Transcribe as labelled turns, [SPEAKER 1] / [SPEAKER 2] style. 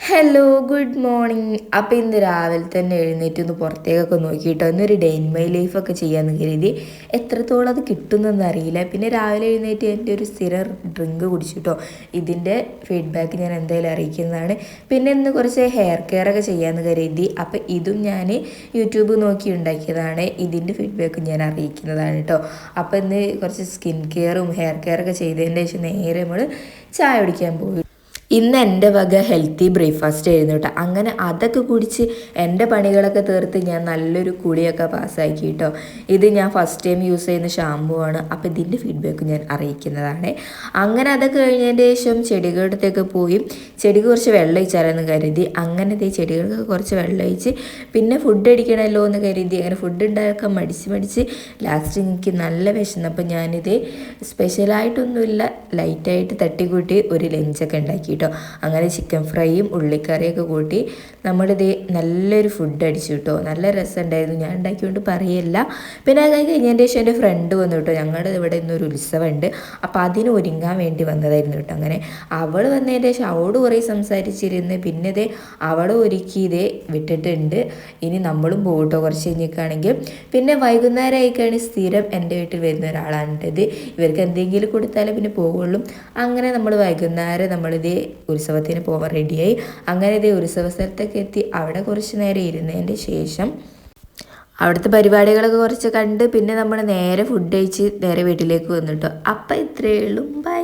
[SPEAKER 1] Hello good morning. അപ്പോൾ ഇന്ന് രാവിലെ തന്നെ എഴുന്നേറ്റ് ഒന്ന് പുറത്തേക്കൊക്കെ നോക്കിയിട്ടോ, ഇന്നൊരു ഡേ ഇൻ മൈ ലൈഫൊക്കെ ചെയ്യാമെന്ന് കരുതി. എത്രത്തോളം അത് കിട്ടുന്നൊന്നും അറിയില്ല. പിന്നെ രാവിലെ എഴുന്നേറ്റ് എൻ്റെ ഒരു സ്ഥിരം ഡ്രിങ്ക് കുടിച്ചിട്ടോ, ഇതിൻ്റെ ഫീഡ്ബാക്ക് ഞാൻ എന്തായാലും അറിയിക്കുന്നതാണ്. പിന്നെ ഇന്ന് കുറച്ച് ഹെയർ കെയർ ഒക്കെ ചെയ്യാമെന്ന് കരുതി. അപ്പോൾ ഇതും ഞാൻ യൂട്യൂബ് നോക്കി ഉണ്ടാക്കിയതാണ്. ഇതിൻ്റെ ഫീഡ്ബാക്ക് ഞാൻ അറിയിക്കുന്നതാണ് കേട്ടോ. അപ്പോൾ ഇന്ന് കുറച്ച് സ്കിൻ കെയറും ഹെയർ കെയറൊക്കെ ചെയ്തതിൻ്റെ ശേഷം നേരെ നമ്മൾ ചായ കുടിക്കാൻ പോയി. ഇന്ന് എൻ്റെ വക ഹെൽത്തി ബ്രേക്ക്ഫാസ്റ്റ് ആയിരുന്നു കേട്ടോ. അങ്ങനെ അതൊക്കെ കുടിച്ച് എൻ്റെ പണികളൊക്കെ തീർത്ത് ഞാൻ നല്ലൊരു കുളിയൊക്കെ പാസ്സാക്കി കേട്ടോ. ഇത് ഞാൻ ഫസ്റ്റ് ടൈം യൂസ് ചെയ്യുന്ന ഷാമ്പു ആണ്. അപ്പോൾ ഇതിൻ്റെ ഫീഡ്ബാക്ക് ഞാൻ അറിയിക്കുന്നതാണ്. അങ്ങനെ അതൊക്കെ കഴിഞ്ഞതിൻ്റെ ശേഷം ചെടികളുടെ അടുത്തേക്ക് പോയി ചെടിക്ക് കുറച്ച് വെള്ളം ഒഴിച്ചാലെന്ന് കരുതി. അങ്ങനെ ചെടികൾക്ക് കുറച്ച് വെള്ളം ഒഴിച്ച് പിന്നെ ഫുഡ് അടിക്കണമല്ലോ എന്ന് കരുതി അങ്ങനെ ഫുഡ് ഉണ്ടാക്കാൻ മടിച്ച് ലാസ്റ്റ് എനിക്ക് നല്ല വിശന്നപ്പോൾ ഞാനിത് സ്പെഷ്യലായിട്ടൊന്നുമില്ല, ലൈറ്റായിട്ട് തട്ടിക്കൂട്ടി ഒരു ലഞ്ചൊക്കെ ഉണ്ടാക്കി കേട്ടോ. അങ്ങനെ ചിക്കൻ ഫ്രൈയും ഉള്ളിക്കറിയൊക്കെ കൂട്ടി നമ്മളിത് നല്ലൊരു ഫുഡ് അടിച്ചു കേട്ടോ. നല്ല രസമുണ്ടായിരുന്നു, ഞാൻ ഉണ്ടാക്കിക്കൊണ്ട് പറയല്ല. പിന്നെ അത് കഴിഞ്ഞതിൻ്റെ ശേഷം എൻ്റെ ഫ്രണ്ട് വന്നു കേട്ടോ. ഞങ്ങളുടെ ഇവിടെ ഇന്നൊരു ഉത്സവമുണ്ട്, അപ്പോൾ അതിന് ഒരുങ്ങാൻ വേണ്ടി വന്നതായിരുന്നു കേട്ടോ. അങ്ങനെ അവൾ വന്നതിൻ്റെ ശേഷം അവളോട് കുറേ സംസാരിച്ചിരുന്ന് പിന്നെ ഇതേ അവളെ ഒരുക്കി ഇതേ വിട്ടിട്ടുണ്ട്. ഇനി നമ്മളും പോകട്ടോ കുറച്ച് കഴിഞ്ഞിട്ടാണെങ്കിൽ. പിന്നെ വൈകുന്നേരം ആയിക്കാണ് സ്ഥിരം എൻ്റെ വീട്ടിൽ വരുന്ന ഒരാളാണിത്. ഇവർക്ക് എന്തെങ്കിലും കൊടുത്താലേ പിന്നെ പോകുള്ളൂ. അങ്ങനെ നമ്മൾ വൈകുന്നേരം നമ്മളിതേ ഉത്സവത്തിന് പോകാൻ റെഡിയായി. അങ്ങനെ ഇതേ ഉത്സവ സ്ഥലത്തൊക്കെ എത്തി. അവിടെ കുറച്ച് നേരം ഇരുന്നതിൻ്റെ ശേഷം അവിടുത്തെ പരിപാടികളൊക്കെ കുറച്ച് കണ്ട് പിന്നെ നമ്മൾ നേരെ ഫുഡ് കഴിച്ച് നേരെ വീട്ടിലേക്ക് വന്നിട്ടോ. അപ്പം ഇത്രയേ ഉള്ളൂ. ബൈ.